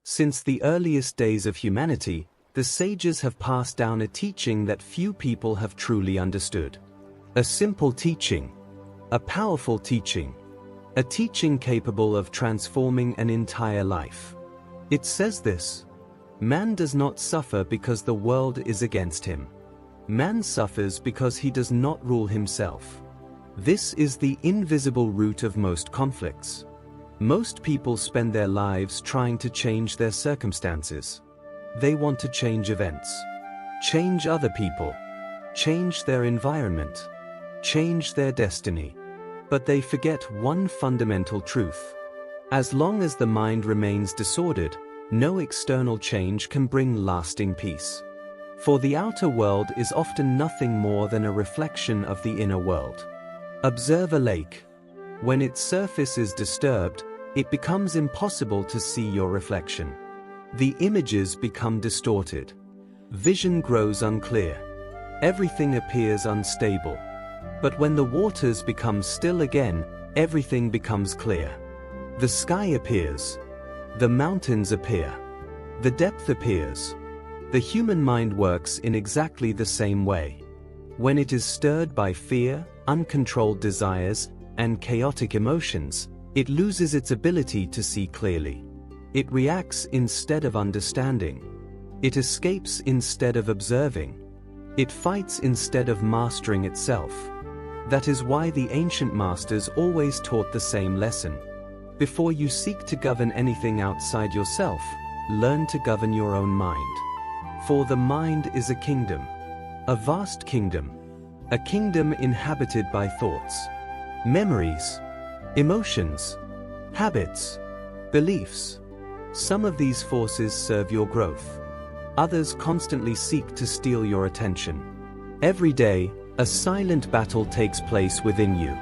Since the earliest days of humanity, the sages have passed down a teaching that few people have truly understood. A simple teaching. A powerful teaching. A teaching capable of transforming an entire life. It says this: man does not suffer because the world is against him. Man suffers because he does not rule himself. This is the invisible root of most conflicts. Most people spend their lives trying to change their circumstances. They want to change events, change other people, change their environment, change their destiny. But they forget one fundamental truth. As long as the mind remains disordered, no external change can bring lasting peace. For the outer world is often nothing more than a reflection of the inner world. Observe a lake. When its surface is disturbed, it becomes impossible to see your reflection. The images become distorted. Vision grows unclear. Everything appears unstable. But when the waters become still again, everything becomes clear. The sky appears. The mountains appear. The depth appears. The human mind works in exactly the same way. When it is stirred by fear, uncontrolled desires, and chaotic emotions, it loses its ability to see clearly. It reacts instead of understanding. It escapes instead of observing. It fights instead of mastering itself. That is why the ancient masters always taught the same lesson. Before you seek to govern anything outside yourself, learn to govern your own mind. For the mind is a kingdom. A vast kingdom. A kingdom inhabited by thoughts, memories, emotions, habits, beliefs. Some of these forces serve your growth. Others constantly seek to steal your attention. Every day, a silent battle takes place within you.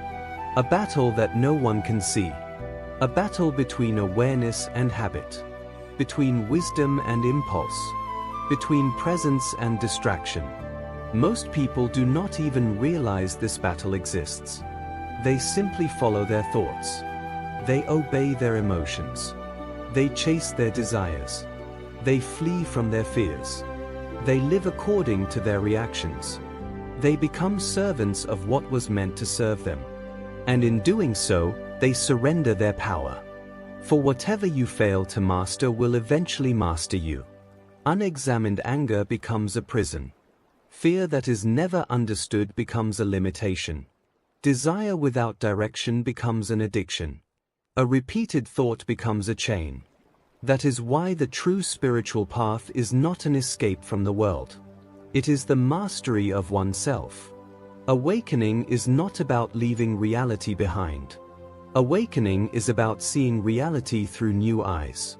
A battle that no one can see. A battle between awareness and habit. Between wisdom and impulse. Between presence and distraction. Most people do not even realize this battle exists. They simply follow their thoughts. They obey their emotions. They chase their desires. They flee from their fears. They live according to their reactions. They become servants of what was meant to serve them. And in doing so, they surrender their power. For whatever you fail to master will eventually master you. Unexamined anger becomes a prison. Fear that is never understood becomes a limitation. Desire without direction becomes an addiction. A repeated thought becomes a chain. That is why the true spiritual path is not an escape from the world. It is the mastery of oneself. Awakening is not about leaving reality behind. Awakening is about seeing reality through new eyes.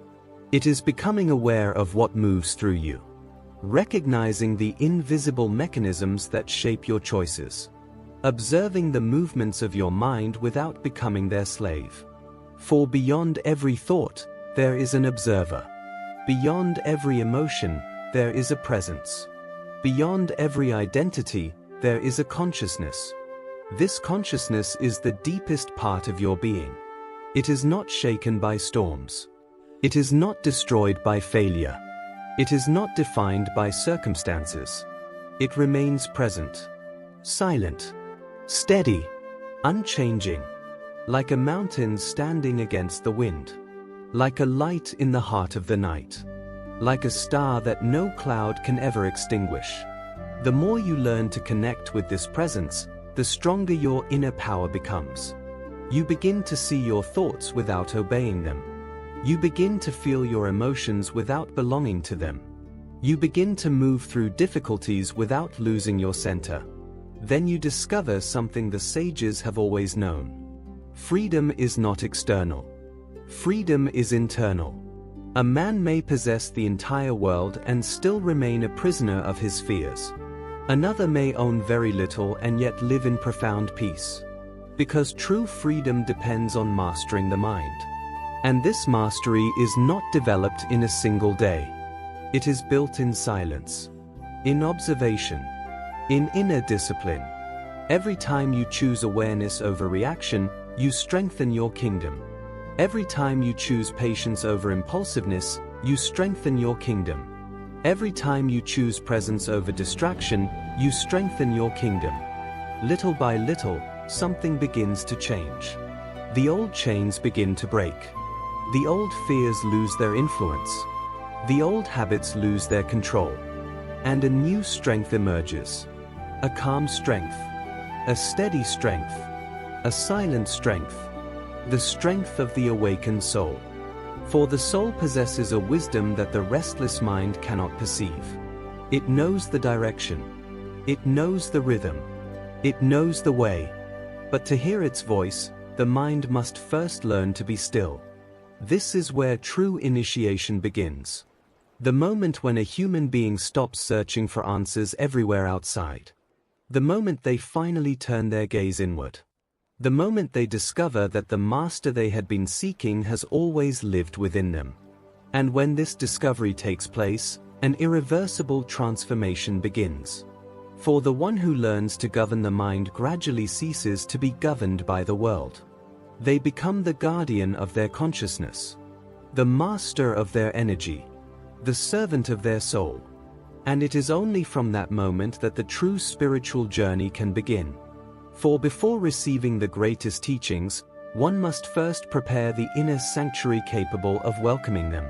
It is becoming aware of what moves through you. Recognizing the invisible mechanisms that shape your choices. Observing the movements of your mind without becoming their slave. For beyond every thought, there is an observer. Beyond every emotion, there is a presence. Beyond every identity, there is a consciousness. This consciousness is the deepest part of your being. It is not shaken by storms. It is not destroyed by failure. It is not defined by circumstances. It remains present, silent, steady, unchanging, like a mountain standing against the wind, like a light in the heart of the night, like a star that no cloud can ever extinguish. The more you learn to connect with this presence, the stronger your inner power becomes. You begin to see your thoughts without obeying them. You begin to feel your emotions without belonging to them. You begin to move through difficulties without losing your center. Then you discover something the sages have always known. Freedom is not external. Freedom is internal. A man may possess the entire world and still remain a prisoner of his fears. Another may own very little and yet live in profound peace. Because true freedom depends on mastering the mind. And this mastery is not developed in a single day. It is built in silence, in observation, in inner discipline. Every time you choose awareness over reaction, you strengthen your kingdom. Every time you choose patience over impulsiveness, you strengthen your kingdom. Every time you choose presence over distraction, you strengthen your kingdom. Little by little, something begins to change. The old chains begin to break. The old fears lose their influence. The old habits lose their control. And a new strength emerges. A calm strength. A steady strength. A silent strength. The strength of the awakened soul. For the soul possesses a wisdom that the restless mind cannot perceive. It knows the direction. It knows the rhythm. It knows the way. But to hear its voice, the mind must first learn to be still. This is where true initiation begins. The moment when a human being stops searching for answers everywhere outside. The moment they finally turn their gaze inward. The moment they discover that the master they had been seeking has always lived within them. And when this discovery takes place, an irreversible transformation begins. For the one who learns to govern the mind gradually ceases to be governed by the world. They become the guardian of their consciousness, the master of their energy, the servant of their soul. And it is only from that moment that the true spiritual journey can begin. For before receiving the greatest teachings, one must first prepare the inner sanctuary capable of welcoming them.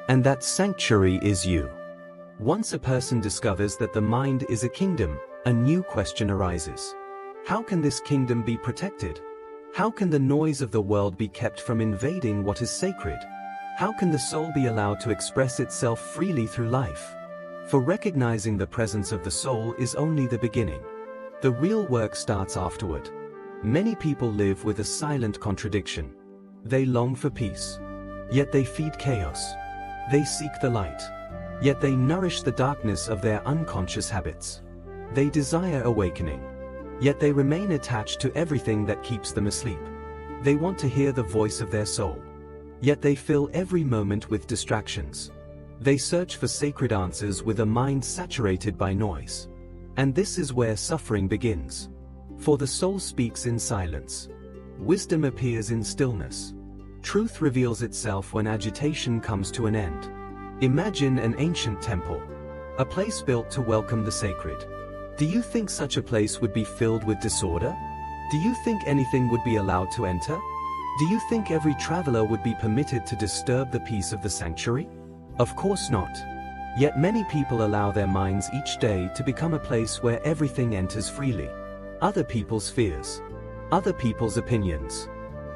And that sanctuary is you. Once a person discovers that the mind is a kingdom, a new question arises. How can this kingdom be protected? How can the noise of the world be kept from invading what is sacred? How can the soul be allowed to express itself freely through life? For recognizing the presence of the soul is only the beginning. The real work starts afterward. Many people live with a silent contradiction. They long for peace, yet they feed chaos. They seek the light, yet they nourish the darkness of their unconscious habits. They desire awakening, yet they remain attached to everything that keeps them asleep. They want to hear the voice of their soul, yet they fill every moment with distractions. They search for sacred answers with a mind saturated by noise. And this is where suffering begins. For the soul speaks in silence. Wisdom appears in stillness. Truth reveals itself when agitation comes to an end. Imagine an ancient temple, a place built to welcome the sacred. Do you think such a place would be filled with disorder? Do you think anything would be allowed to enter? Do you think every traveler would be permitted to disturb the peace of the sanctuary? Of course not. Yet many people allow their minds each day to become a place where everything enters freely. Other people's fears, other people's opinions,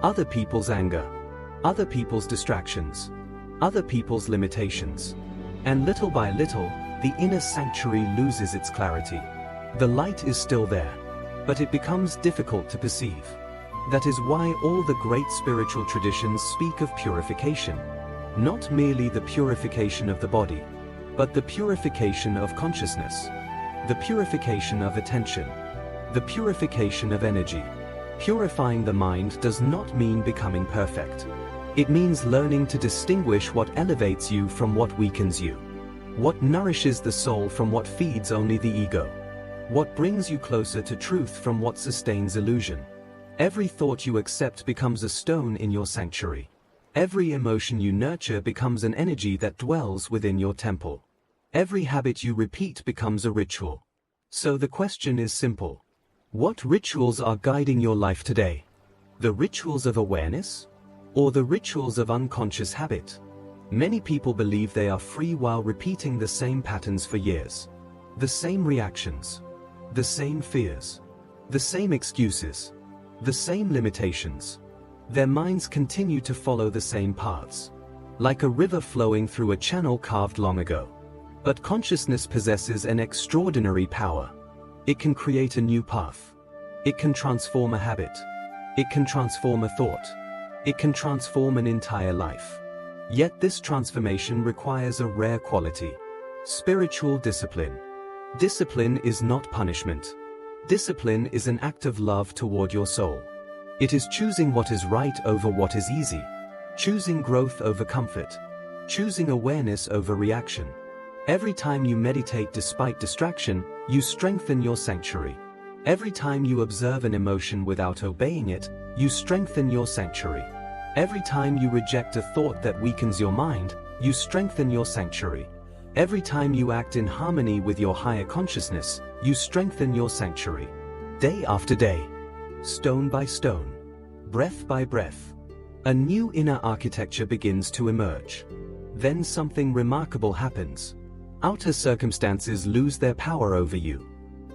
other people's anger, other people's distractions, other people's limitations. And little by little, the inner sanctuary loses its clarity. The light is still there, but it becomes difficult to perceive. That is why all the great spiritual traditions speak of purification. Not merely the purification of the body, but the purification of consciousness, the purification of attention, the purification of energy. Purifying the mind does not mean becoming perfect. It means learning to distinguish what elevates you from what weakens you, what nourishes the soul from what feeds only the ego, what brings you closer to truth from what sustains illusion. Every thought you accept becomes a stone in your sanctuary. Every emotion you nurture becomes an energy that dwells within your temple. Every habit you repeat becomes a ritual. So the question is simple. What rituals are guiding your life today? The rituals of awareness? Or the rituals of unconscious habit? Many people believe they are free while repeating the same patterns for years. The same reactions. The same fears. The same excuses. The same limitations. Their minds continue to follow the same paths, like a river flowing through a channel carved long ago. But consciousness possesses an extraordinary power. It can create a new path. It can transform a habit. It can transform a thought. It can transform an entire life. Yet this transformation requires a rare quality: spiritual discipline. Discipline is not punishment. Discipline is an act of love toward your soul. It is choosing what is right over what is easy, choosing growth over comfort, choosing awareness over reaction. Every time you meditate despite distraction, you strengthen your sanctuary. Every time you observe an emotion without obeying it, you strengthen your sanctuary. Every time you reject a thought that weakens your mind, you strengthen your sanctuary. Every time you act in harmony with your higher consciousness, you strengthen your sanctuary. Day after day, stone by stone, breath by breath, a new inner architecture begins to emerge. Then something remarkable happens. Outer circumstances lose their power over you.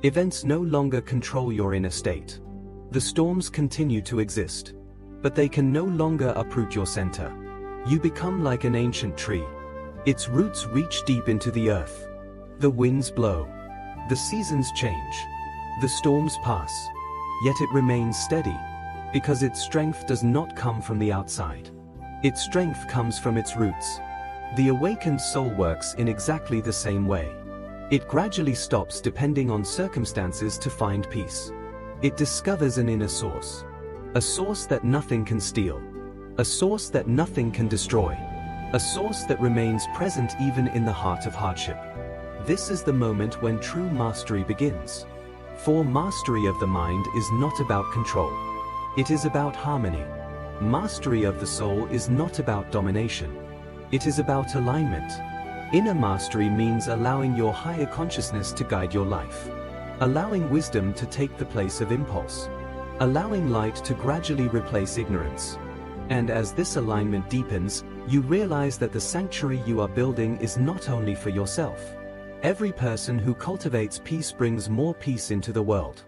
Events no longer control your inner state. The storms continue to exist, but they can no longer uproot your center. You become like an ancient tree. Its roots reach deep into the earth. The winds blow. The seasons change. The storms pass. Yet it remains steady, because its strength does not come from the outside. Its strength comes from its roots. The awakened soul works in exactly the same way. It gradually stops depending on circumstances to find peace. It discovers an inner source. A source that nothing can steal. A source that nothing can destroy. A source that remains present even in the heart of hardship. This is the moment when true mastery begins. For mastery of the mind is not about control. It is about harmony. Mastery of the soul is not about domination. It is about alignment. Inner mastery means allowing your higher consciousness to guide your life. Allowing wisdom to take the place of impulse. Allowing light to gradually replace ignorance. And as this alignment deepens, you realize that the sanctuary you are building is not only for yourself. Every person who cultivates peace brings more peace into the world.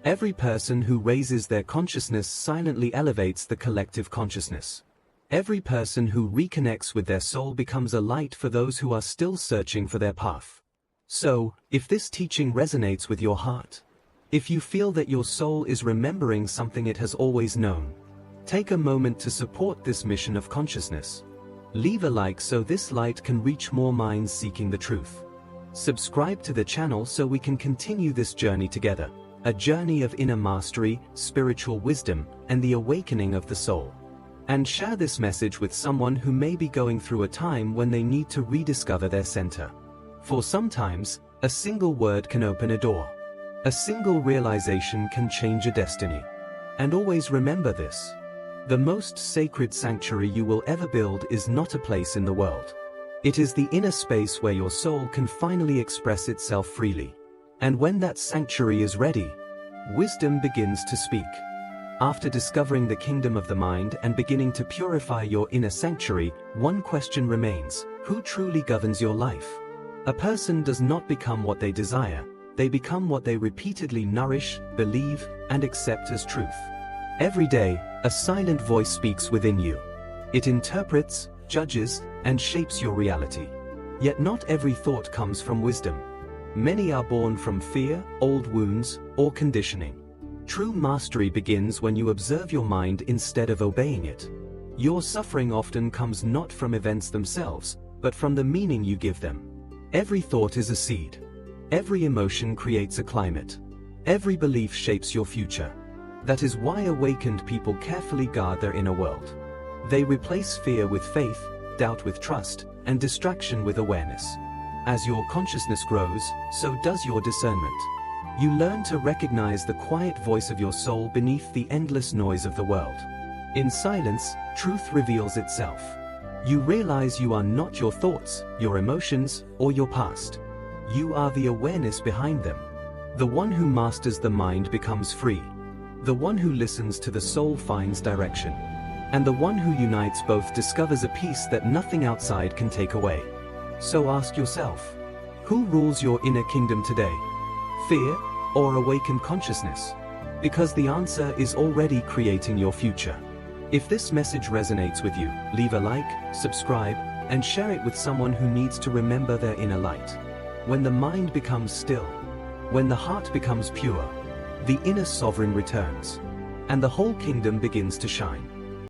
Every person who raises their consciousness silently elevates the collective consciousness. Every person who reconnects with their soul becomes a light for those who are still searching for their path. So, if this teaching resonates with your heart, if you feel that your soul is remembering something it has always known, take a moment to support this mission of consciousness. Leave a like so this light can reach more minds seeking the truth. Subscribe to the channel so we can continue this journey together, a journey of inner mastery, spiritual wisdom, and the awakening of the soul. And share this message with someone who may be going through a time when they need to rediscover their center. For sometimes, a single word can open a door. A single realization can change a destiny. And always remember this. The most sacred sanctuary you will ever build is not a place in the world. It is the inner space where your soul can finally express itself freely. And when that sanctuary is ready, wisdom begins to speak. After discovering the kingdom of the mind and beginning to purify your inner sanctuary, one question remains: who truly governs your life? A person does not become what they desire, they become what they repeatedly nourish, believe, and accept as truth. Every day, a silent voice speaks within you. It interprets, judges, and shapes your reality. Yet not every thought comes from wisdom. Many are born from fear, old wounds, or conditioning. True mastery begins when you observe your mind instead of obeying it. Your suffering often comes not from events themselves, but from the meaning you give them. Every thought is a seed. Every emotion creates a climate. Every belief shapes your future. That is why awakened people carefully guard their inner world. They replace fear with faith, doubt with trust, and distraction with awareness. As your consciousness grows, so does your discernment. You learn to recognize the quiet voice of your soul beneath the endless noise of the world. In silence, truth reveals itself. You realize you are not your thoughts, your emotions, or your past. You are the awareness behind them. The one who masters the mind becomes free. The one who listens to the soul finds direction. And the one who unites both discovers a peace that nothing outside can take away. So ask yourself, who rules your inner kingdom today? Fear or awakened consciousness? Because the answer is already creating your future. If this message resonates with you, leave a like, subscribe, and share it with someone who needs to remember their inner light. When the mind becomes still, when the heart becomes pure, the inner sovereign returns, and the whole kingdom begins to shine.